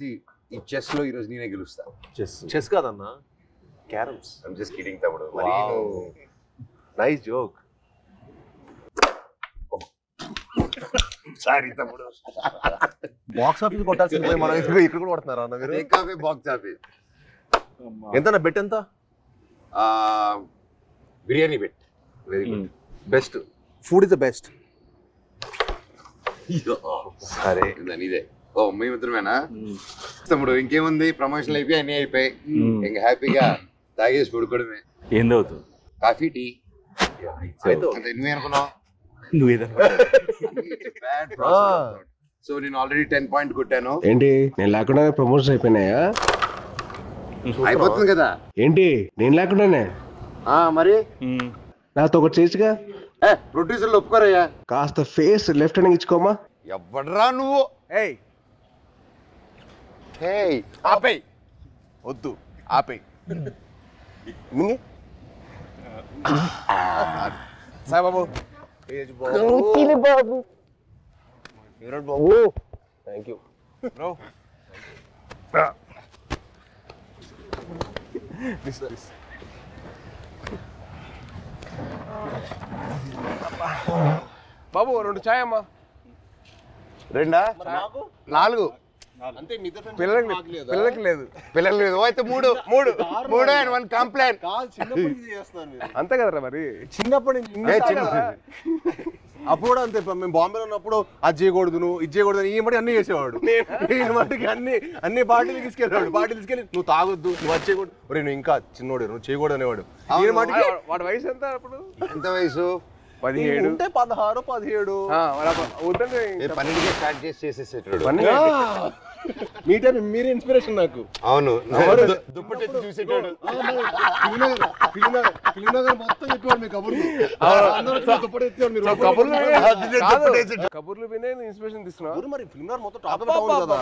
ఈ చెస్ లో ఈరోజు నేనే గెలుస్తా. చెస్ కాదన్నా, క్యారమ్స్. ఐమ్ జస్ట్ కిడింగ్ తమ్ముడు. Nice joke. సారీ తమ్ముడు. బాక్స్ ఆఫీస్ కొట్టాల్సింది మనం ఇక్కడ కూడా కొడుతున్నారా అన్న మీరు? బాక్స్ ఆఫీస్ ఎంత బెట్ ఎంత? Biryani bet. Very good. Best food is the best. సరే ఇదే. ఓ మేమిద్దరమేనా తమ్ముడు? ఇంకేముంది, ప్రమోషన్లు అయిపోయి అన్నీ అయిపోయి ఇంకా హ్యాపీగా తాగేసి పడుకోవడమే. ఏం అవుతుంది? Coffee tea. నువ్వే అనుకున్నావు? సో నేను ఆల్రెడీ 10 పాయింట్ కొట్టాను. ఏంటి నేను లేకుండా ప్రమోషన్ అయిపోయినాయా? అయిపోతుంది కదా. ఏంటి నేను లేకుండానే? మరి నాతో ఒకటి చేసిగా. ప్రొడ్యూసర్లు ఒప్పుకోరయ్యా. కాస్త ఫేస్ లెఫ్ట్ హ్యాండ్ ఇచ్చుకోమా. ఎవడరా నువ్వు? ఆపేయ్. వద్దు ఆపేయ్. సాయి బాబు. బాబు థ్యాంక్ యూ బ్రో. బాబు 2 చాయ్ అమ్మా. 2 4 అంతే. పిల్లలకి లేదు. పిల్లలు లేదు అయితే 3 అండ్ 1 కంప్లైంట్. అంతే కదరా మరి. చిన్నప్పటి నుంచి అప్పుడు కూడా అంతే. మేము బాంబేలో ఉన్నప్పుడు అది చేయకూడదు, నువ్వు ఇది చేయకూడదు, ఈ మట్టి అన్ని చేసేవాడు. నేను మట్టికి అన్ని పార్టీలు తీసుకెళ్ళాడు. పార్టీలు తీసుకెళ్ళి నువ్వు తాగొద్దు, నువ్వు అది చేయకూడదు, ఒరే నువ్వు ఇంకా చిన్నోడు, నువ్వు చేయకూడదు అనేవాడు. వాడి వయసు ఎంత అప్పుడు? ఎంత వయసు? 17 ఉంటే 16 17. పన్నెండుకే స్టార్ట్ చేసేసేటాడు. మీ టైం మీరే ఇన్స్పిరేషన్ నాకు. అవును. దుప్పటి చూసేటాడు. కబుర్లు వినే ఇన్స్పిరేషన్ తీసుకున్నావు. మరి ఫిల్మ్ మొత్తం టాక్ కదా.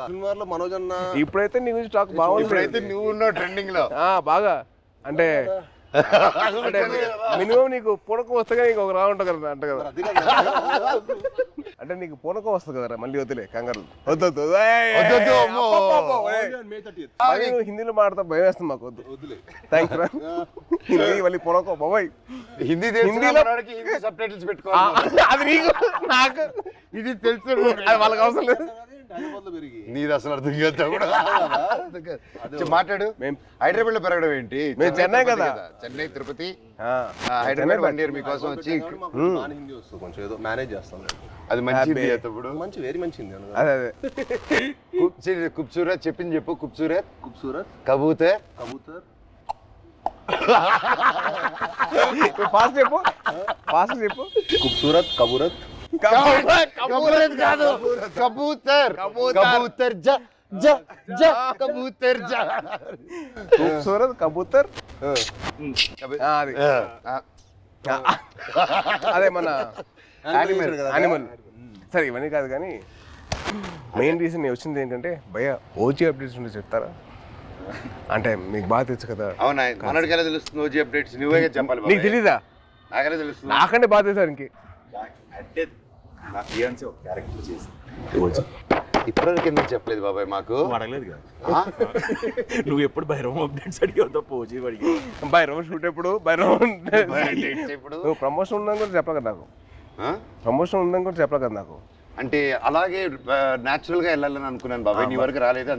ఫిల్మ్ లో మనోజ్ అన్న ఇప్పుడైతే నీ గురించి టాక్ బాగుంది. ఇప్పుడైతే నువ్వు ఉన్నావు ట్రెండింగ్ లో బాగా. అంటే మినిమం నీకు పూనకం వస్తే నీకు ఒక రా ఉంటుంది కదా అంట కదా. అంటే నీకు పూనకం వస్తుంది కదరా. మళ్ళీ వద్దులే కంగారు. వద్దు హిందీలో మాట్లాడతా భయం వేస్తుంది మాకు. వద్దులే థ్యాంక్స్ రా. హిందీ మళ్ళీ పూనకం బాబాయ్. హిందీలో సబ్ టైటిల్స్ పెట్టుకోవాలి. అది నీకు నాకు ఇది తెలుసు. వాళ్ళకి అవసరం లేదు. నీది అసలు అర్థం మాట్లాడు. హైదరాబాద్ లో పెరగడం ఏంటి? మేము చెన్నై కదా. చెన్నై తిరుపతి హైదరాబాద్ 1 year మీకోసం వచ్చి కొంచెం ఏదో మేనేజ్ చేస్తాను. అది మంచిది. మంచి వెరీ మంచిది. అదే ఖూబ్సూరత్ చెప్పింది చెప్పు. ఖూబ్సూరత్ కబూతర్ ఫాస్ట్ చెప్పు. ఖూబ్సూరత్ కబూతర్ కాదు. కబూతర్ కబూతర్ ఖూబ్సూరత్ కబూతర్. అదే మన యానిమల్. సరే ఇవన్నీ కాదు కానీ మెయిన్ రీజన్ నేను వచ్చింది ఏంటంటే భయ్యా ఓజీ అప్డేట్స్ ఉంటే చెప్తారా? అంటే మీకు బాగా తెలుసు కదా. అవునా? మనకి ఎలా తెలుస్తుంది ఓజీ అప్డేట్స్? నువ్వే చెప్పాలి. నీకు తెలీదా? నాకెలా తెలుస్తుంది? నాకంటే బాగా తెలుసు. ఇంకే ఇప్పటివరకు ఎందుకు చెప్పలేదు బాబాయ్ మాకు? అడగలేదు కదా నువ్వు. ఎప్పుడు భైరవం అప్డేట్స్ అడిగావు తప్ప ఓజీ అడిగి. భైరవం షూట్ ఎప్పుడు? భైరవం నువ్వు ప్రమోషన్ ఉందని కూడా చెప్పలే కదా నాకు. ప్రమోషన్ ఉందని కూడా చెప్పలే కదా నాకు. అంటే అలాగే న్యాచురల్ గా వెళ్ళాలని అనుకున్నాను బాబాయ్. నీ వరకు రాలేదు.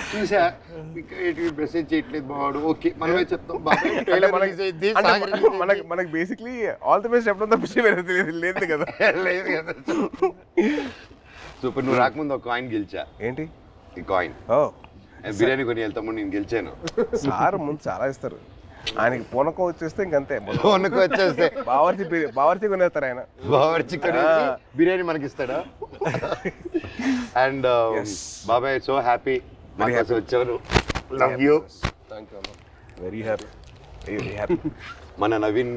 చూసా మెసేజ్ చేయట్లేదు బావాడు. ఓకే మనమే చెప్తాం. మనకి బేసిక్లీ ఆల్ ది బెస్ట్ చెప్పడం తప్ప లేదు కదా. లేదు కదా. సూపర్. నువ్వు రాకముందు ఒక కాయిన్ గెలిచా. ఏంటి ఈ కాయిన్? బిర్యానీ కొని వెళ్తాము. నేను గెలిచాను. సార్ ముందు చాలా ఇస్తారు. ఆయనకి పూనకం వచ్చేస్తే ఇంకంతే. పూనకం వచ్చేస్తే బావర్చి కొనేస్తారు ఆయన. బావర్చి కొనేసి బిర్యానీ మనకి ఇస్తాడా? అండ్ బాబాయ్ సో హ్యాపీ వచ్చాను. Love you. Very happy. మన నవీన్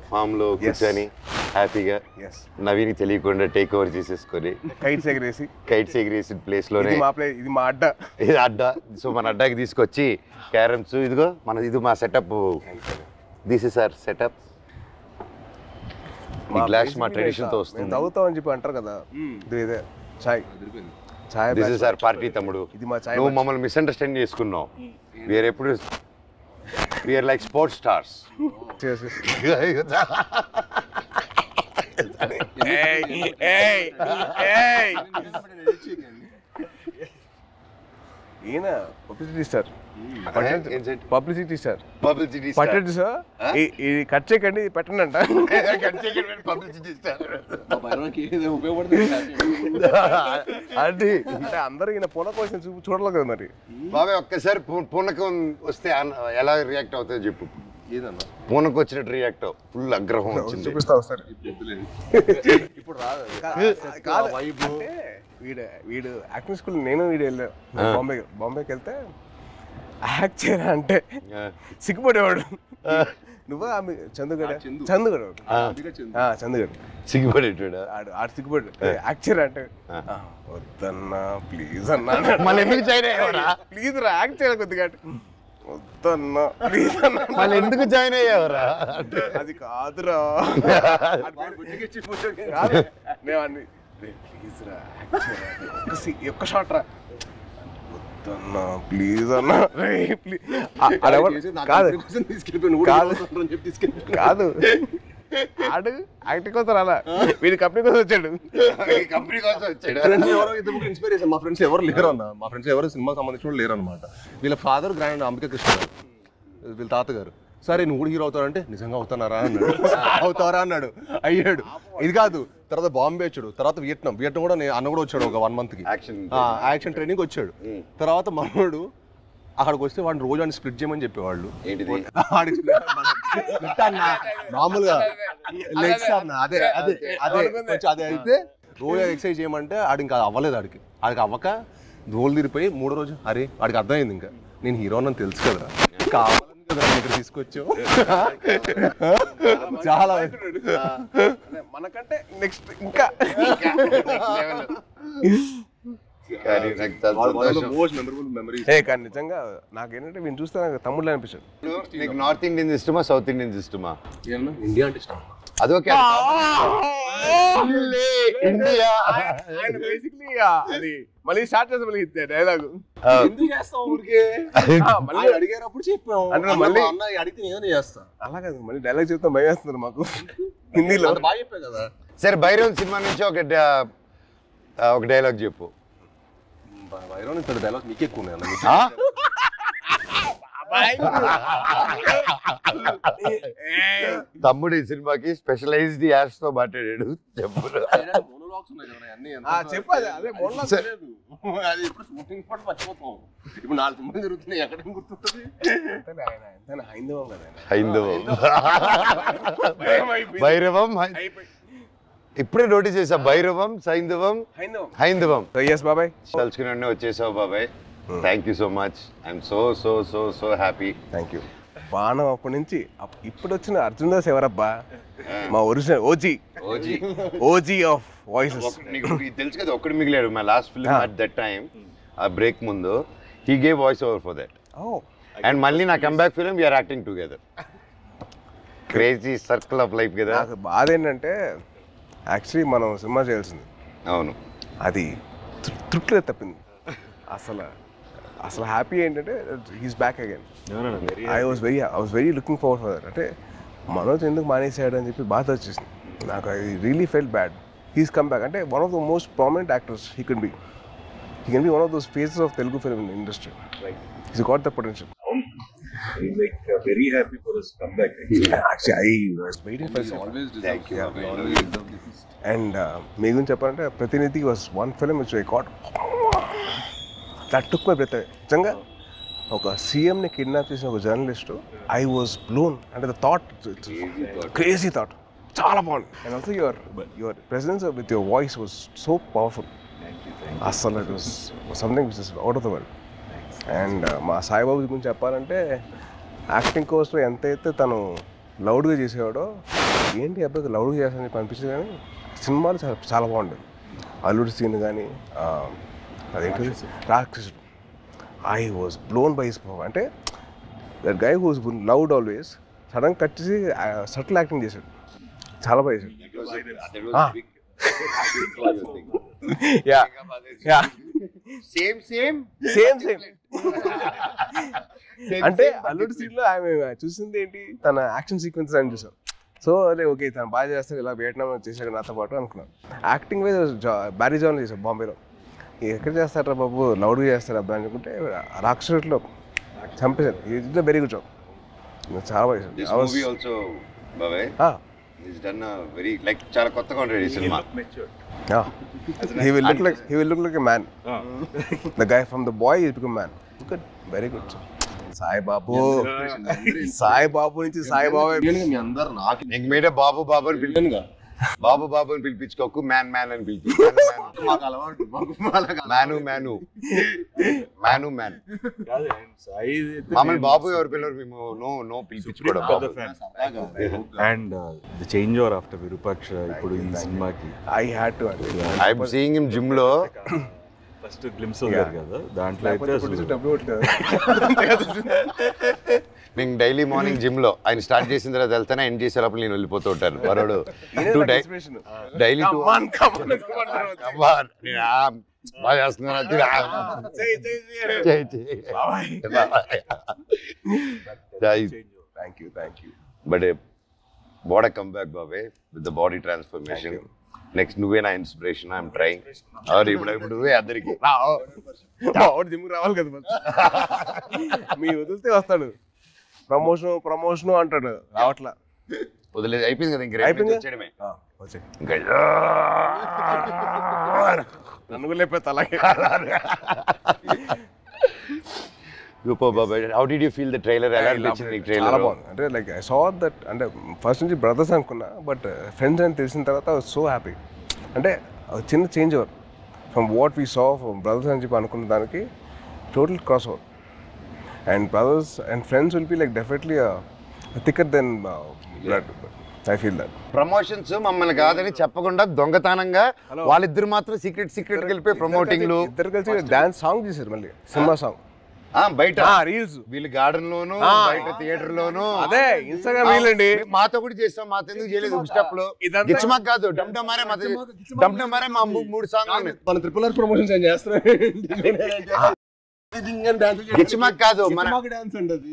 ఫామ్ లో కూర్చొని హ్యాపీగా నవీన్ తెలియకుండా టేక్ ఓవర్ చేసేసుకొని కైట్స్ ఎగిరేసి ప్లేస్ లోనే ఇది మా అడ్డా. ఇది అడ్డా. సో మన అడ్డాకి తీసుకొచ్చి క్యారమ్స్ ఇదిగో ఇది మా setup. This is our setup. ఈ గ్లాస్ మా ట్రెడిషన్ తో వస్తుంది. తాగుతాం అని చెప్పి అంటారు కదా, ఇదే చాయ్. చాయ్ దిస్ ఇస్ అవర్ పార్టీ తమ్ముడు. ఇది మా చాయ్. నువ్వు మమ్మల్ని మిస్అండర్స్టాండ్ చేసుకున్నావు. వీఆర్ ఎప్పుడు వీఆర్ లైక్ స్పోర్ట్స్ స్టార్స్. ఈయన publicity star. Publicity star. Publicity పట్టండి సార్, ఇది కట్ చేయకండి, పెట్టండి అంట. పబ్లిసిటీ స్టార్ అది అంటే అందరూ ఈయన పూనకం వచ్చిన చూడలేదు కదా మరి. బాబాయ్ ఒక్కసారి పూనకం వస్తే ఎలా రియాక్ట్ అవుతుందో చెప్పు. ఏదన్నా పూనకం వచ్చినట్టు రియాక్ట్ ఫుల్ ఆగ్రహం వచ్చింది. చూపిస్తా వస్తారు. ఇప్పుడు రాదు కాదు. అంటే వీడు యాక్టింగ్ స్కూల్ నేను వీడు వెళ్ళా బాంబేకి వెళ్తే యాక్ట్ చేయరా అంటే సిగ్గుపడేవాడు. నువ్వు ఆమె చందుగడ సిగ్గుపడేటాడు. ఆడు సిగ్గుపడు యాక్ట్ చేయరా అంటే వద్దన్నా ప్లీజ్ అన్నా. మళ్ళీ ఎందుకు జాయిన్ అయ్యావరా? ప్లీజ్ రా యాక్ట్ చేయరా కొద్దిగా. వద్దన్నా ప్లీజ్ అన్నా. మళ్ళీ ఎందుకు జాయిన్ అయ్యావరా? అది కాదురా, మేము అన్ని ప్లీజ్ రా ఒక్క షాట్ రా, వద్దన్నా ప్లీజ్ అన్నా ప్లీజ్. కాదు ఆడు యాక్టింగ్ కోసం అలా, వీడి కంపెనీ కోసం వచ్చాడు. కంపెనీ కోసం వచ్చాడు. ఇన్స్పిరేషన్ మా ఫ్రెండ్స్ ఎవరు లేరు అన్న. మా ఫ్రెండ్స్ ఎవరు సినిమాకి సంబంధించిన లేరు అనమాట. వీళ్ళ ఫాదర్ గ్రాండ్ అంబికా కృష్ణ గారు, వీళ్ళ తాతగారు. సరే నువ్వు కూడా హీరో అవుతావంటే నిజంగా అవుతున్నారా అన్నాడు. అవుతారా అన్నాడు. అయ్యాడు. ఇది కాదు, తర్వాత బాంబే వచ్చాడు, తర్వాత వియట్నాం కూడా అన్న కూడా వచ్చాడు ఒక 1 monthకి యాక్షన్ ట్రైనింగ్ వచ్చాడు. తర్వాత మనోడు అక్కడికి వస్తే వాడిని రోజు వాడిని స్ప్లిట్ చేయమని చెప్పేవాళ్ళు. మామూలుగా లెగ్స్ అన్న అదే అదే అదే కొంచెం అదే అయితే రోజు ఎక్సర్సైజ్ చేయమంటే ఆడు ఇంకా అవ్వలేదు. ఆడికి అవ్వక దోలు తీరిపోయి 3వ రోజు అరే వాడికి అర్థమైంది ఇంకా నేను హీరో అని తెలుసు కదరా, కావాలని కదా ఇక్కడ తీసుకొచ్చావు. చాలా మనకంటే నెక్స్ట్ ఇంకా కానీ నిజంగా నాకేంటంటే వీళ్ళు చూస్తే నాకు తమ్ముళ్ళు అనిపించాడు. నీకు నార్త్ ఇండియన్స్ ఇష్టమా సౌత్ ఇండియన్స్ ఇష్టమా? ఇండియా అంటే ఇష్టం. అదొకే ఇండియా అది మళ్ళీ స్టార్ట్ చేస్తాం మళ్ళీ డైలాగ్ ఎందుకు చేస్తాం ఊరికే మళ్ళీ అడిగేటప్పుడు చెప్పాం అంటే మళ్ళీ అన్న అడిగితే ఏమైనా చేస్తా అలా కాదు మళ్ళీ డైలాగ్ చెప్తాం భయం వేస్తున్నారు మాకు హిందీలో. బాగా చెప్పావు కదా. సరే భైరవ్ సినిమా నుంచి ఒక డైలాగ్ చెప్పు. భైరవ్ నుంచి డైలాగ్ నీకు ఎక్కువ ఉన్నాయి. తమ్ముడు ఈ సినిమాకి స్పెషలైజ్డ్ యాడ్స్ తో మాట్లాడాడు. చెప్పు. చెప్పదు అదే ఇప్పుడు 4 సినిమాలు జరుగుతున్నాయి ఎక్కడ గుర్తుంటుంది. హైందవం కదా, హైందవం భైరవం ఇప్పుడే నోటీస్ చేసా. భైరవం సైంధవం హైందవం. బాబాయ్ తలుచుకుని వచ్చేసావు బాబాయ్. Thank you so much. I'm so so so so happy. Thank you. బాణం అప్పటి నుంచి ఇప్పుడు వచ్చిన అర్జున్ దాస్ ఎవరబ్బా, మా ఒరిజినల్ ఓజీ ఆఫ్ వాయిసెస్. నీకు తెలుసు కదా ఒక్కడు మిగిలాడు మా last film at that time. ఆ బ్రేక్ ముందు he gave voice over for that. And మళ్ళీ నా comeback film we're acting together. Crazy circle of life కదా. నాకు బాధ ఏంటంటే యాక్చువల్లీ మనం సినిమా చేయాల్సింది. అవును, అది తృప్తిలో తప్పింది. అసలు హ్యాపీ ఏంటంటే he's back again. I was very looking forward for that. అంటే మనోజ్ ఎందుకు మానేసాడు అని చెప్పి బాధ వచ్చేసింది నాకు. I really felt bad. He's come back. అంటే one of the most prominent actors he can be one of those faces of Telugu film industry. He's got the potential. I'm like very happy for his comeback. Actually, I was waiting for it. Always Thank you. always deserve this. And మీ గురించి చెప్పాలంటే Prathinidhi was one film which I got that took my breath. నిజంగా ఒక సీఎంని kidnap చేసిన ఒక journalist I was blown. అంటే the thought crazy thought చాలా బాగుంది. And also your presence with your voice was so powerful. అసలు it was something which is out of the world. And మా సాయిబాబు గురించి చెప్పాలంటే యాక్టింగ్ కోర్స్లో ఎంతైతే తను లౌడ్గా చేసేవాడో ఏంటి అబ్బాయి లౌడ్గా చేస్తానని చెప్పి అనిపించింది. కానీ సినిమాలు చాలా బాగుండేది. అల్లుడి సీన్ కానీ అదేంటి రాక్షసుడు, I was blown by his power. అంటే that guy who was loud always sudden cut చేసి సటిల్ యాక్టింగ్ చేశాడు. చాలా బాగా చేశాడు. Yeah yeah same same same same అంటే అల్లుడు సీన్ లో ఆమె చూసింది ఏంటి, తన యాక్షన్ సీక్వెన్స్ అని చూసాం. సో అదే ఓకే తను బాగా చేస్తారు, ఇలా వియట్నాం చేశాడు నాతో పాటు అనుకున్నాను. యాక్టింగ్ వైజ్ బ్యారీ జాన్ చేశాడు బాంబేలో. ఎక్కడ చేస్తారా బాబు, లౌడ్గా చేస్తారు అబ్బాయి అనుకుంటే రాక్షసులో చంపేశారు. ఇది వెరీ గుడ్ జాబ్, చాలా బాగా చేశాడు. వెరీ లైక్ చాలా కొత్తగా ఉంటుంది cinema. He will look like a man. The guy from the boy is become man. Good, very good. Sai Babu నుంచి సాయి బాబు మీ అందరు నాకు నీకు మీడే బాబు బాబు అని పిలిచాను. బాబు బాబు అని పిలిపించుకోకు, మ్యాన్ మ్యాన్ అని పిలిపించు. Man man man man. మామూలు బాబు ఎవరు పిల్లలు మేము నో పిలిపించుకోవడం. And the change over after Virupaksha ఇప్పుడు ఈ సినిమాకి I had to. I'm seeing him gym లో. ఫస్ట్ గ్లిమ్స్ వదిలేరు కదా, దాంట్లో అయితే నేను డైలీ మార్నింగ్ జిమ్ లో ఆయన స్టార్ట్ చేసిన తర్వాత వెళ్తానే, ఎండ్ చేసే లోపల నేను వెళ్ళిపోతూ ఉంటాను. వరుడు డైలీ బాగా చేస్తున్నాను. Thank you. But what come back బాబే with the body transformation. Next నువ్వే నా ఇన్స్పిరేషన్. I'm trying. ఇప్పుడు నువ్వే అందరికి జిమ్ రావాలి కదా, మీ వదిలితే వస్తాడు. ప్రమోషన్ అంటాడు, రావట్లా. వదిలేదు అయిపోయింది కదా, ఇంక వచ్చేయడమే. నన్ను లేకపోతే అలాగే. How did you feel the trailer? చాలా బాగుంది. అంటే లైక్ ఐ సా దట్, అంటే ఫస్ట్ నుంచి బ్రదర్స్ అనుకున్నా, బట్ ఫ్రెండ్స్ అని తెలిసిన తర్వాత ఐ వాజ్ సో హ్యాపీ. అంటే చిన్న change over from what we saw from brothers అని చెప్పి అనుకున్న దానికి total cross over. And brothers and friends will be like definitely thicker then blood. I feel that. Promotions మమ్మల్ని కాదని చెప్పకుండా దొంగతనంగా వాళ్ళిద్దరు మాత్రం సీక్రెట్ కలిపి ప్రమోటింగ్లు ఇద్దరు కలిసి డాన్స్ సాంగ్ చేశారు, మళ్ళీ సినిమా సాంగ్ బయట రీల్స్. వీళ్ళు గార్డెన్ లోను, బయట థియేటర్ లోను. అదే ఇన్స్టాగ్రామ్ రీల్ అండి. మాతో కూడా చేస్తాం, మాతో ఎందుకు చేయలేదు? స్టెప్ లో గిచ్చమాక్ కాదు, డమ్డమారే మా 3 సాంగ్ మన ట్రిపుల్ ఆర్ ప్రమోషన్స్ ఏం చేస్తారు. గిచ్చమాక్ కాదు, మన డాన్స్ అంటది.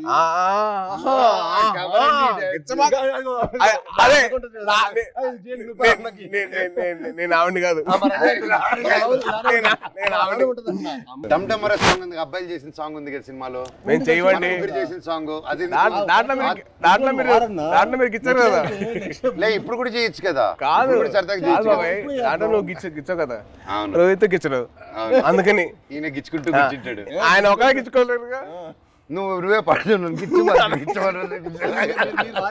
నేను ఆవిడ కాదు, డమ్డమరే సాంగ్ ఉంది, అబ్బాయిలు చేసిన సాంగ్ ఉంది కదా సినిమాలో. మేము చేయవండి చేసిన సాంగ్ అది. దాంట్లో మీరు గిచ్చారు కదా. లే ఇప్పుడు కూడా చేయొచ్చు కదా. కాదు సరదాగా దాంట్లో నువ్వు గిచ్చావు కదా, రోహిత్ గిచ్చడు. అందుకని ఈయన గిచ్చుకుంటూ కూర్చుంటాడు. ఆయన ఒక గిచ్చుకోలేరుగా. నువ్వే పడుతు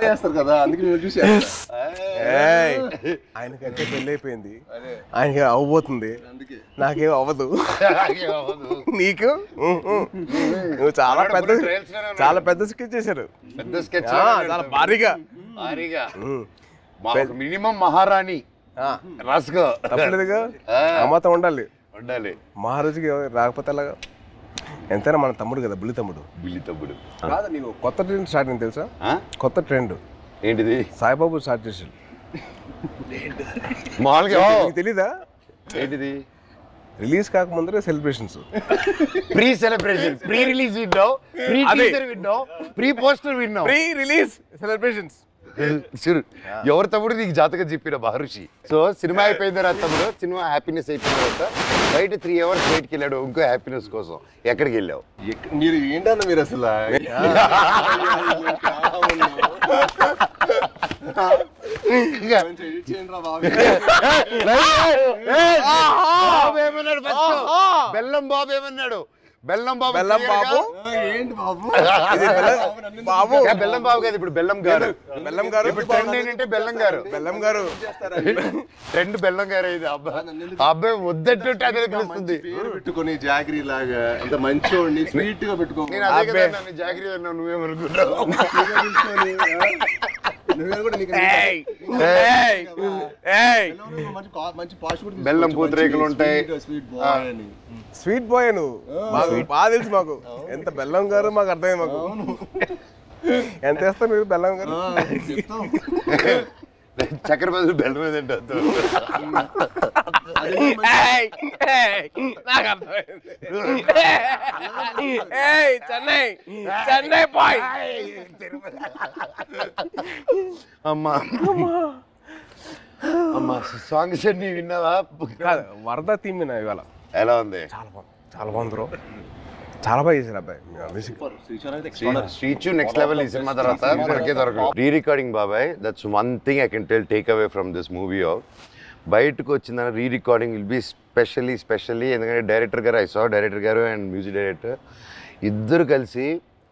చేస్తారు కదా, అందుకే చూసి ఆయనకంటే పెళ్ళి అయిపోయింది, ఆయనకి అవ్వబోతుంది, నాకేం అవ్వదు. నీకు నువ్వు చాలా పెద్ద స్కెచ్ చేశారు. పెద్ద స్కెచ్ చాలా భారీగా మినిమం మహారాణి రాసుకో. తప్పలేదుగా, అమ్మతో ఉండాలి. మహారాజుకి రాకపోతే అలాగా. ఎంతైనా మన తమ్ముడు కదా, బుల్లి తమ్ముడు. కాదు నీకు కొత్త ట్రెండ్ స్టార్ట్ అయింది తెలుసా? కొత్త ట్రెండ్ ఏంటిది? సాయిబాబు స్టార్ట్ చేసాడు. మామూలుగా తెలీదా? ఏంటిది? రిలీజ్ కాకముందరే celebrations. Pre celebration, pre release విన్నావు, ప్రీ టీజర్ విన్నావు, ప్రీ పోస్టర్ విన్నావు, ప్రీ రిలీజ్ సెలబ్రేషన్స్. ఎవరు తమ్ముడు నీకు జాతకం చెప్పిన మహర్షి. సో సినిమా అయిపోయిన తర్వాత తమ్ముడు, సినిమా హ్యాపీనెస్ అయిపోయిన తర్వాత బయట 3 hours బయటకి వెళ్ళాడు ఇంకో హ్యాపీనెస్ కోసం. ఎక్కడికి వెళ్ళావు? మీరు ఏంటన్నా మీరు అసలు బెల్లం బాబు ఏమన్నాడు? బెల్లం బాబు ఏంటి బాబు? బాబు బెల్లం బాబు కాదు, ఇప్పుడు బెల్లం గారు. ఇప్పుడు ట్రెండ్ ఏంటంటే బెల్లం గారు ట్రెండ్ బెల్లం గారు. ఇది అబ్బాయి వద్దట్టుంటే అదే పిలుస్తుంది. పెట్టుకుని జాగ్రీ లాగా ఎంత మంచి స్వీట్ గా పెట్టుకో. నేను అదే కదా నన్ను జాగ్రీ అన్నా, నువ్వేమనుకుంటావు? బెల్లం పూతరేకులు ఉంటాయి. స్వీట్ బాయ్ నువ్వు, మాకు బాగా తెలుసు. మాకు ఎంత బెల్లం గారు మాకు అర్థమైంది. మాకు ఎంత వేస్తారు మీరు బెల్లం గారు? చక్కెర బదులు బెల్లం ఏదంటే చెన్నై చెన్నై బాయ్. అమ్మా అమ్మా సాంగ్స్ అన్ని విన్నావా? వరద థీమ్ విన్నా ఇవాళ. ఎలా ఉంది? చాలా బాగుంది బ్రో, చాలా బాగా చేశారు అబ్బాయి మ్యూజిక్. శ్రీచు నెక్స్ట్ లెవెల్ ఈ సినిమా తర్వాత మనకే దొరకదు. రీ రికార్డింగ్ బాబాయ్, that's one thing I can take away from this movie. బయటకు వచ్చిందని re recording will be specially ఎందుకంటే డైరెక్టర్ గారు, డైరెక్టర్ గారు అండ్ మ్యూజిక్ డైరెక్టర్ ఇద్దరు కలిసి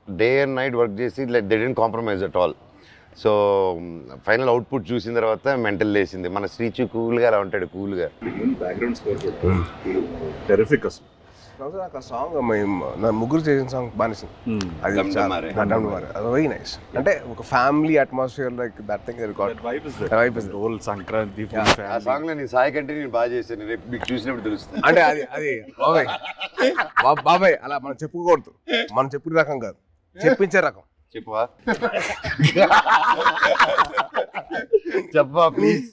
డే అండ్ నైట్ వర్క్ చేసి they didn't compromise at all. So final output చూసిన తర్వాత మెంటల్ లేసింది. మన శ్రీచు కూల్గా అలా ఉంటాడు, కూల్గా. బ్యాక్గ్రౌండ్ స్కోర్ టెరిఫిక్ అసలు. నాకు ఆ సాంగ్ నా ముగ్గురు చేసిన సాంగ్ బానిసింది. అది వెరీ నైస్. అంటే ఒక family atmosphere like that thing role Sankranti ఆ సాంగ్ లో నీ సాయి కంటే నేను బాగా చేశాను, రేపు మీకు చూసినప్పుడు తెలుస్తుంది. అంటే అది బాబాయ్ అలా మనం చెప్పుకోకూడదు, మనం చెప్పిన రకం కాదు, చెప్పించే రకం. చెప్పవా? చెప్పవా ప్లీజ్?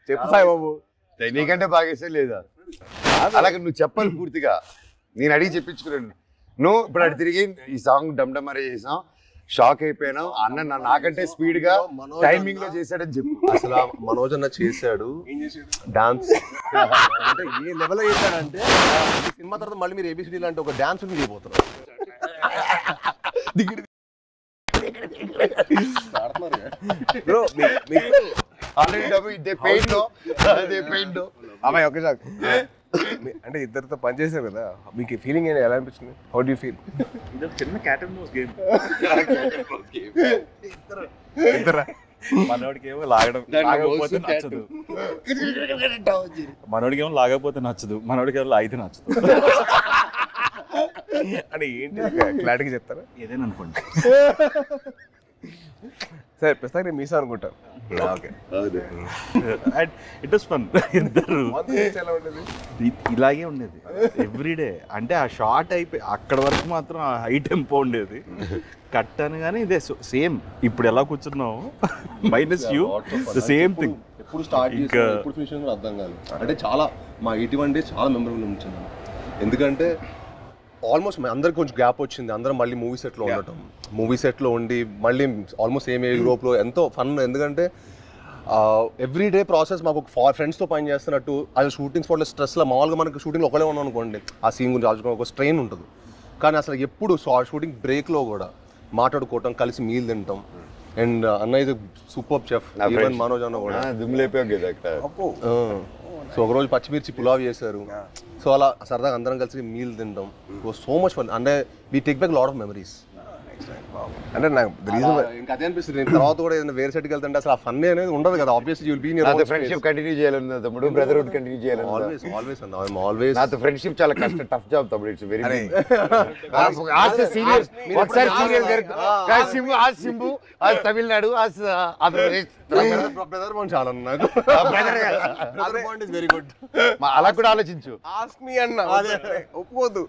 చెప్పు సాయి బాబు. నీకంటే బాగా చేసే లేదా? అలాగే నువ్వు చెప్పాలి పూర్తిగా. నేను అడిగి చెప్పించుకున్నాను. నువ్వు ఇప్పుడు అటు తిరిగి ఈ సాంగ్ డమ్డమరే చేసాం, షాక్ అయిపోయాను. అన్న నాకంటే స్పీడ్ గా టైమింగ్ లో చేశాడని చెప్పు. అసలు మనోజ్ అన్న చేశాడు డాన్స్. అంటే ఏ లెవెల్ చేశాడంటే సినిమా తర్వాత మళ్ళీ మీరు ఏబిసిడి లాంటి ఒక డాన్స్ చేయబోతున్నారు. అమ్మాయి ఒకే సార్ అంటే ఇద్దరితో పనిచేశారు కదా, మీకు ఫీలింగ్ ఎలా అనిపించింది? How do you feel? చిన్న క్యాట్ అండ్ మౌస్ గేమ్. మనోడికేమో లాగకపోతే నచ్చదు, మనోడికేమో లాగకపోతే నచ్చదు, మనోడికేమో లాగితే నచ్చదు. అంటే ఏంటి క్లారిటీగా చెప్తారా? ఏదైనా అనుకోండి. సరే ప్రస్తుతానికి నేను మీసా అనుకుంటాను. It was fun. ఇద్దరు ఇలాగే ఉండేది ఎవ్రీడే. అంటే ఆ షార్ట్ అయిపోయి అక్కడ వరకు మాత్రం ఆ హై టెంపో ఉండేది. కట్ అని కానీ ఇదే సేమ్ ఇప్పుడు ఎలా కూర్చున్నావు minus you the same thing. ఎప్పుడు స్టార్ట్ చేసి ఎప్పుడు ఫినిష్ కూడా అర్థం కాదు. అంటే చాలా మా 81 days చాలా మెమరబుల్ ఉంచింది. ఎందుకంటే ఆల్మోస్ట్ అందరికి కొంచెం గ్యాప్ వచ్చింది, అందరం మళ్ళీ మూవీ సెట్లో ఉండటం, మూవీ సెట్లో ఉండి మళ్ళీ ఆల్మోస్ట్ సేమ్ యూరోప్లో ఎంతో ఫన్. ఎందుకంటే ఎవ్రీడే ప్రాసెస్ మాకు ఫ్రెండ్స్తో పని చేస్తున్నట్టు. అది షూటింగ్ స్పాట్లో స్ట్రెస్లో మామూలుగా మనకు షూటింగ్లో ఒకటే ఉన్నాం అనుకోండి, ఆ సీన్ గురించి ఆలోచుకుని ఒక స్ట్రెయిన్ ఉంటుంది. కానీ అసలు ఎప్పుడు షూటింగ్ బ్రేక్లో కూడా మాట్లాడుకోవటం, కలిసి మీల్ తింటాం. అండ్ అన్న ఇది సూపర్ చెఫ్, ఈవెన్ మనోజ్ అన్న కూడా సో ఒకరోజు పచ్చిమిర్చి పులావ్ చేశారు. సో అలా సరదాగా అందరం కలిసి మీల్ తింటాం. So much fun. అంటే we take back lot of memories. అంటే నాకు ఇంకా అదే అనిపిస్తుంది. నేను తర్వాత కూడా ఏదైనా వేరే సెట్కి వెళ్తుంటే అసలు ఆ ఫన్ అనేది ఉండదు కదా. Obviously you will be in your friendship continue చేయాలన్నా తమ్ముడు, బ్రదర్హుడ్ కంటిన్యూ చేయాలి. ఆల్వేస్ ఆల్వేస్ అన్న, ఐ యామ్ ఆల్వేస్. నాతో ఫ్రెండ్షిప్ చాలా కష్టం, టఫ్ జాబ్ తమ్ముడు. It's very serious. ఒకసారి serious Simbu Tamil Nadu, Andhra Pradesh brother bond చాలా నాకు. Brother bond is very good. అలా కూడా ఆలోచించు. ఆస్క్ మీ అన్న. ఒప్పుకోవద్దు,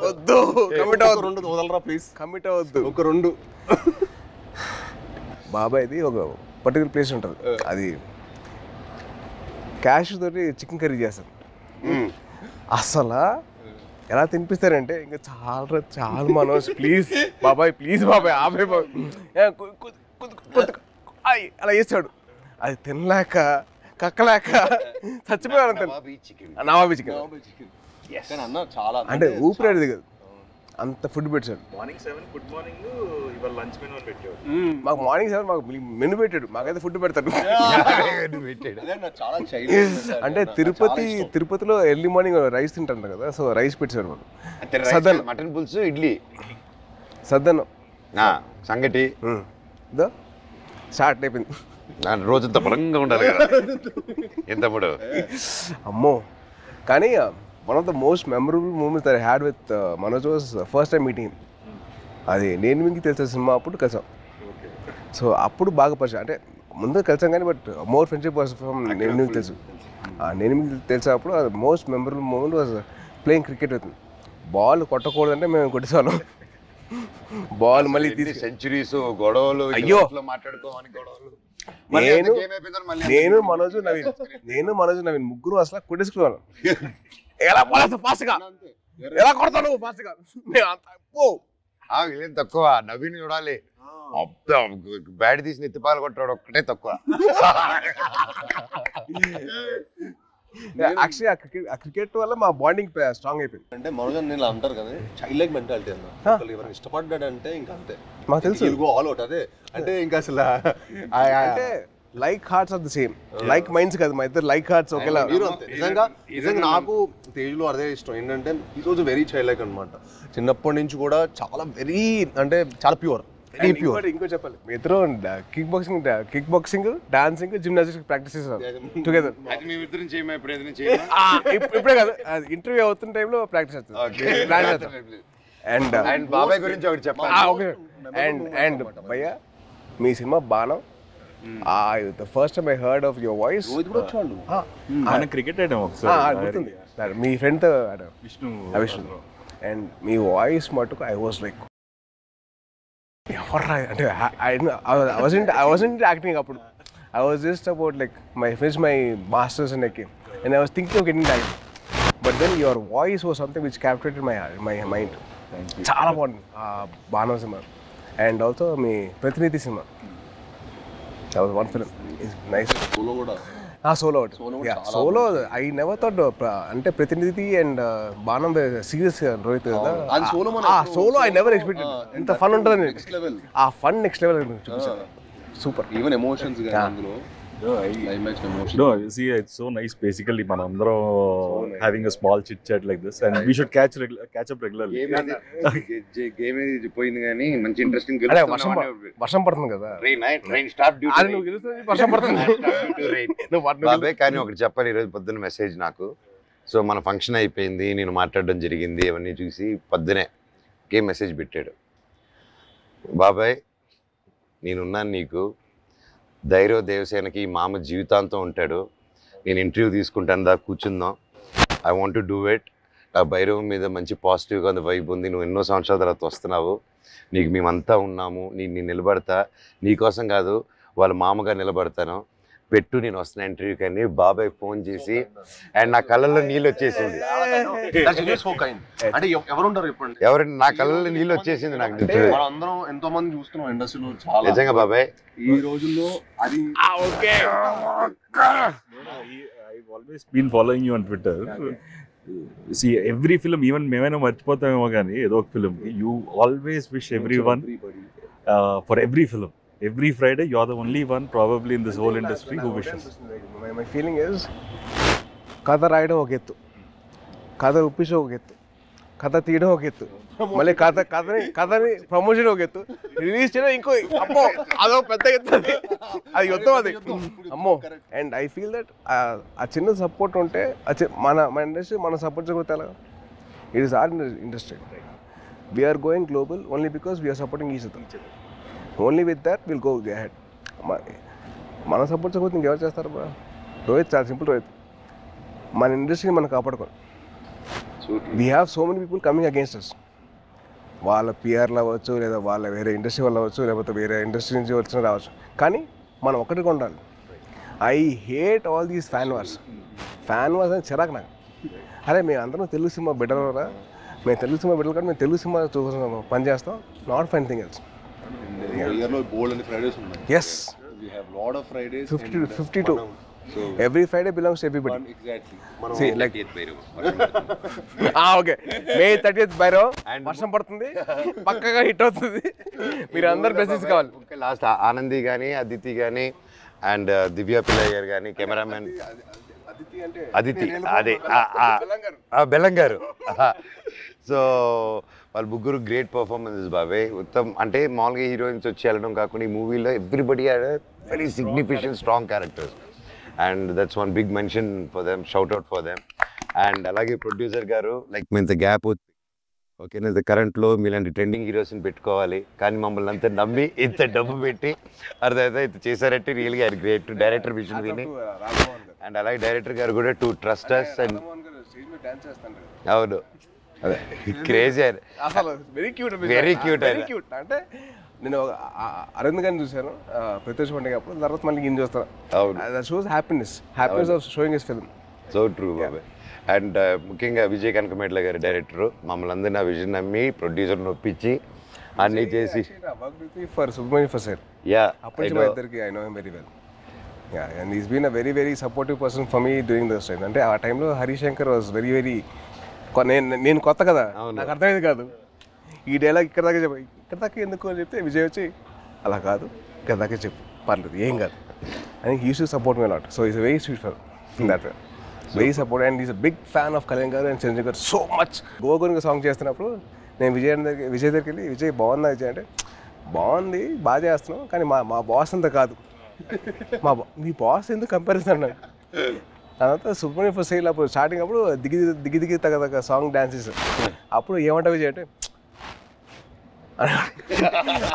వద్దు, కమిట్ అవ్వద్దు, వదలరా ప్లీజ్, కమిట్ అవ్వద్దు. ఒక 2 బాబాయ్ది ఒక పర్టికులర్ ప్లేస్ ఉంటుంది, అది క్యాష్ తోటి చికెన్ కర్రీ చేస్తారు. అసలు ఎలా తినిపిస్తారంటే ఇంకా చాలా మనోజ్ ప్లీజ్ బాబాయ్, ప్లీజ్ బాబాయ్ ఆబాయ్ అలా చేస్తాడు. అది తినలేక కక్కలేక చచ్చిపోయాను. నవాబీ చికెన్ అంటే ఊపిరాడేది కదా, అంత ఫుడ్ పెట్టాడు. మార్నింగ్ 7 గుడ్ మార్నింగ్, ఇవాళ లంచ్ మెనూ పెట్టాడు మాకు. మార్నింగ్ 7 మాకు మెనూ పెట్టాడు, మాకైతే ఫుడ్ పెడతాడు. అంటే తిరుపతిలో ఎర్లీ మార్నింగ్ రైస్ తింటారు కదా, సో రైస్ పెట్టాడు మాకు. సద్దన్నం, మటన్ పులుసు, ఇడ్లీ, సద్దన్నం, సంగటి స్టార్ట్ అయిపోయింది. రోజంతా బలంగా ఉండాలి కదా ఏం తమ్ముడు. అమ్మో. కానీ one of the most memorable moments I had with Manoj was first time meeting. అది నేను మీకు తెలిసిన సినిమా అప్పుడు కలిసాం. సో అప్పుడు బాగా పరిచయం, అంటే ముందు కలిసాం కానీ but more friendship was from నేను మీకు తెలుసు. నేను మీకు తెలిసినప్పుడు అది most memorable moment was playing cricket with. Ball కొట్టకూడదంటే మేము కొట్టేసాను. బాల్ మళ్ళీ సెంచరీస్, గొడవలు, అయ్యో మాట్లాడుకోవాలి గొడవలు. నేను మనోజ్ నవీన్ ముగ్గురు అసలు కొట్టేసుకున్నాను. ఎలా పోలేస్తా ఫాస్ట్గా, ఎలా కొడతాను ఫాస్ట్గా. వీళ్ళేం తక్కువ, నవీన్ చూడాలి బ్యాట్ తీసి నెత్తిపాలు కొట్టాడు ఒక్కటే తక్కువ. యాక్చువల్లీ ఆ క్రికెట్ వల్ల మా బాండింగ్ స్ట్రాంగ్ అయిపోయింది. అంటే మనోజ్ నేను అంటారు కదా చైల్డ్ లైక్ మెంటాలిటీ అన్న. ఎవరైనా ఇష్టపడ్డాడంటే ఇంకా అంతే, మాకు తెలుసు ఆల్ అవుట్. అదే అంటే ఇంకా అసలు అంటే like hearts are the same, like minds కాదు, మా ఇద్దరు లైక్ హార్ట్స్ ఒకేలా. మీరు అంతే. నిజంగా నాకు తేజ్లో అదే ఇష్టం ఏంటంటే ఈరోజు వెరీ చైల్డ్ లైక్ అనమాట. చిన్నప్పటి నుంచి కూడా చాలా వెరీ అంటే చాలా ప్యూర్. ఇంకో చెప్పాలి, మీ ఇద్దరు kick boxing dancing gymnastics practice చేస్తారు టుగెదర్. ఇప్పుడే కాదు, ఇంటర్వ్యూ అవుతున్న టైంలో ప్రాక్టీస్ చేస్తారు. అండ్ బాబాయ్ గురించి ఒకటి చెప్పాలి. అండ్ భయ్యా మీ సినిమా బాణం, the first time I heard of your voice మన క్రికెట్ ఆడాం ఒకసారి, గుర్తుంది మీ ఫ్రెండ్ తో ఆడాం, విష్ణు. అండ్ మీ వాయిస్ మటుకు ఐ వాజ్ లైక్ అంటే I wasn't acting అప్పుడు. I was just about like finished my masters and I was thinking of getting acting. But then your voice was something which captivated my mind. చాలా బాగుంది బాణం cinema. And also మీ ప్రతినిధి cinema, that was one film. It's nice. Solo కూడా solo I never thought అంటే ప్రతినిధి and బాణం serious Rohit కదా. Solo I never expected ఇంత ఫన్ ఉంటుంది. ఆ ఫన్ నెక్స్ట్ లెవెల్ చూపించారు. సూపర్. ఈవెన్ ఎమోషన్స్ గాని అందులో climax emotion. No, you see, it's so nice. Basically, manandro having a small chit chat like this, and we should catch up regularly. Game ఏది పోయింది కానీ మంచి interesting. వర్షం పడుతుంది కదా, వర్షం పడుతుంది. బాబాయ్ కానీ ఒకటి చెప్పాలి, ఈరోజు పొద్దున్న మెసేజ్ నాకు. సో మన ఫంక్షన్ అయిపోయింది, నేను మాట్లాడడం జరిగింది, అవన్నీ చూసి పొద్దునే గేమ్ మెసేజ్ పెట్టాడు. బాబాయ్ నేనున్నాను నీకు, ధైర్య దేవసేనకి మామ జీవితాంతం ఉంటాడు, నేను ఇంటర్వ్యూ తీసుకుంటాను దా కూర్చుందాం, I want to do it. ఆ భైరవం మీద మంచి పాజిటివ్గా ఉంది, వైబ్ ఉంది, నువ్వు ఎన్నో సంవత్సరాల తర్వాత వస్తున్నావు, నీకు మేమంతా ఉన్నాము, నేను నిలబడతా, నీకోసం కాదు వాళ్ళ మామగా నిలబడతాను, పెట్టు నేను వస్తున్నా ఇంటర్వ్యూకి అని బాబాయ్ ఫోన్ చేసి. అండ్ నా కళ్ళల్లో నీళ్ళు వచ్చేసింది. అంటే ఎవరుంటారు చెప్పండి, ఎవరంటే నా కళ్ళల్లో నీళ్ళు వచ్చేసింది నాకు. అందరం ఎంతో మంది చూస్తున్నాం ఇండస్ట్రీలో చాలా. నిజంగా బాబాయ్ ఈ రోజుల్లో అది I've always been following you on Twitter. See, every film, even మేమైనా మర్చిపోతామేమో కానీ ఏదో ఒక film, you always wish everyone for every film. Every Friday, you're the only one probably in this whole industry who wishes. My feeling is, కథ రాయడం ఒక ఎత్తు, కథ ఒప్పించడం ఒక ఎత్తు, కథ తీయడం ఒక ఎత్తు, మళ్ళీ కథని ప్రమోషన్ ఒక ఎత్తు, రిలీజ్ చేయడం ఇంకో అమ్మో అదో పెద్ద ఎత్తు, అది యుద్ధం అది అమ్మో. అండ్ ఐ ఫీల్ దట్ ఆ చిన్న సపోర్ట్ ఉంటే మన ఇండస్ట్రీ మనం సపోర్ట్ చేయకపోతే ఎలా? It is our industry. We are going global only because we are supporting each other. Only with that will go ahead. మన సపోర్ట్ చేయకపోతే ఇంకెవరు చేస్తారు బా? రోహిత్ చాలా సింపుల్. రోహిత్ మన ఇండస్ట్రీని మనం కాపాడుకోవాలి. We have so many people coming against us. వాళ్ళ పిఆర్లు అవ్వచ్చు, లేదా వాళ్ళ వేరే ఇండస్ట్రీ వాళ్ళు అవ్వచ్చు, లేకపోతే వేరే ఇండస్ట్రీ నుంచి వచ్చిన రావచ్చు, కానీ మనం ఒక్కటిగా ఉండాలి. I hate all these fan wars అని చిరాకు నాకు. అరే మేము అందరం తెలుగు సినిమా బిడ్డలరా, మేము తెలుగు సినిమా బిడ్డలు కానీ మేము తెలుగు సినిమా చూసుకున్నాం, పని చేస్తాం, నాట్ ఫైన్ థింగ్ ఎల్స్. ఇయర్లో బోల్డ్ అని ఫ్రైడేస్ ఉన్నాయి. Yes, we have lot of Fridays. 52. So every Friday belongs to everybody. Exactly. See, like okay, May 30th Bhairav వర్షం పడుతుంది, పక్కగా హిట్ అవుతుంది, మీరు అందరు బ్లెస్సింగ్స్ కావాలి. లాస్ట్ ఆనంది కానీ, అదితి కానీ, అండ్ దివ్య పిల్లయ్య గారు కానీ, కెమెరామెన్ అదితి అదే బెల్లంగారు. సో వాళ్ళు ముగ్గురు గ్రేట్ పర్ఫార్మెన్సెస్ బాబాయ్. ఉత్తమ్ అంటే మామూలుగా హీరోయిన్స్ వచ్చి వెళ్ళడం కాకుండా ఈ మూవీలో everybody had very significant strong characters, and that's one big mention for them, shout out for them. And అలాగే ప్రొడ్యూసర్ గారు లైక్ మీ ఇంత గ్యాప్ ఓకేనా, ఇంత కరెంట్లో మీలాంటి ట్రెండింగ్ హీరోస్ని పెట్టుకోవాలి, కానీ మమ్మల్ని అంతా నమ్మి ఇంత డబ్బు పెట్టి అర్థమైతే ఇంత చేశారంటే రియల్గా ఆయన గ్రేట్. డైరెక్టర్ విజన్ విని, అండ్ అలాగే డైరెక్టర్ గారు కూడా టు ట్రస్ట్ అస్. అండ్ అవును అదే క్రేజీ, అసలు వెరీ క్యూట్ వెరీ క్యూట్. అంటే నేను అరవింద్ గారిని చూశాను ప్రత్యక్ష పండుగ అప్పుడు, తర్వాత మళ్ళీ ఈయన చూస్తాను. అవును. That shows happiness of showing his film. So true బాబాయ్. అండ్ ముఖ్యంగా విజయ్ కనకమేట్ల గారి డైరెక్టర్ మమ్మల్ని అందరినీ ఆ విజన్ నమ్మి ప్రొడ్యూసర్ నొప్పించి అన్నీ చేసి ఫర్ సుబ్రహ్మణ్య ఫసర్ అప్పటి నుంచి మా ఇద్దరికి I know him very well. And is been a very very supportive person for me during those time. అంటే ఆ టైంలో హరిశంకర్ వాజ్ వెరీ వెరీ, నేను కొత్త కదా, నాకు అర్థమైంది కాదు ఈ డైలాగ్ ఇక్కడ దాకా చెప్పు, ఇక్కడ దాకా ఎందుకు అని చెప్తే విజయ్ వచ్చి అలా కాదు ఇక్కడ దాకా చెప్పు పర్లేదు ఏం కాదు అని he uses to support me lot. So is very sweet for that way, very support. And is a big fan of Kalyan garu and Chiranjeevi గారు సో మచ్. గోగునికి సాంగ్ చేస్తున్నప్పుడు నేను విజయ్ దగ్గరికి వెళ్ళి విజయ్ బాగుందా విజయ్ అంటే, బాగుంది బాగా చేస్తున్నాం కానీ మా బాస్ అంతా కాదు, మీ బాస్ ఎందుకు కంపారిజన్ అన్నాడు. తర్వాత సుబ్రహ్మణ్య ఫస్ట్ సేల్ అప్పుడు స్టార్టింగ్ అప్పుడు దిగి దిగి తగ్గ సాంగ్ డాన్సెస్ అప్పుడు ఏమంటా విజయ్ అంటే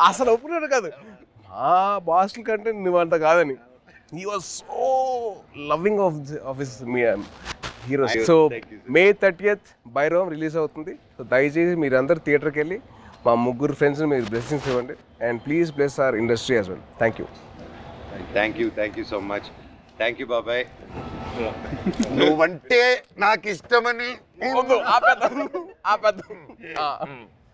అసలు ఒప్పుకున్నాడు కాదు, మా బాస్ల కంటే నువ్వు అంత కాదని. He was so loving of his heroes. So May 30th బైరోమ్ రిలీజ్ అవుతుంది. సో దయచేసి మీరందరూ థియేటర్కి వెళ్ళి మా ముగ్గురు ఫ్రెండ్స్ని మీరు బ్లెస్సింగ్స్ ఇవ్వండి. And please bless our industry as well. Thank you so much. Thank you బాబాయ్. నువ్వంటే నాకు ఇష్టమని ఆపేద్దాం.